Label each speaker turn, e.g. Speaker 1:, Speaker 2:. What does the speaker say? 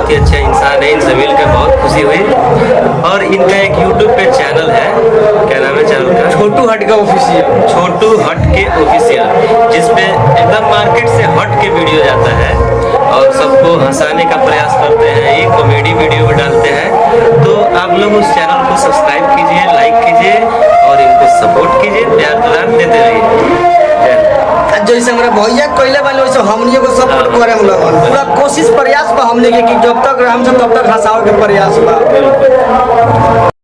Speaker 1: बहुत ही अच्छा इंसान है, इनसे मिलकर बहुत खुशी हुई। और इनका एक यूट्यूब पे चैनल है, क्या नाम है चैनल का?
Speaker 2: छोटू हट का ऑफिशियल,
Speaker 1: छोटू हट के ऑफिशियल, जिसपे एकदम मार्केट से हट के वीडियो जाता है और सबको हंसाने का प्रयास करते हैं, ये कॉमेडी वीडियो भी डालते हैं। तो आप लोग उस चैनल को सब्सक्राइब कीजिए, लाइक कीजिए और इनको सपोर्ट कीजिए, प्यार दुलार देते रहिए।
Speaker 2: जैसे हमारे भैया कोयले वाले वैसे हमने को सपोर्ट करे हम लोग, पूरा कोशिश प्रयास बा हमने के कि जब तक हम सब तब तक हंसाओ के प्रयास बा।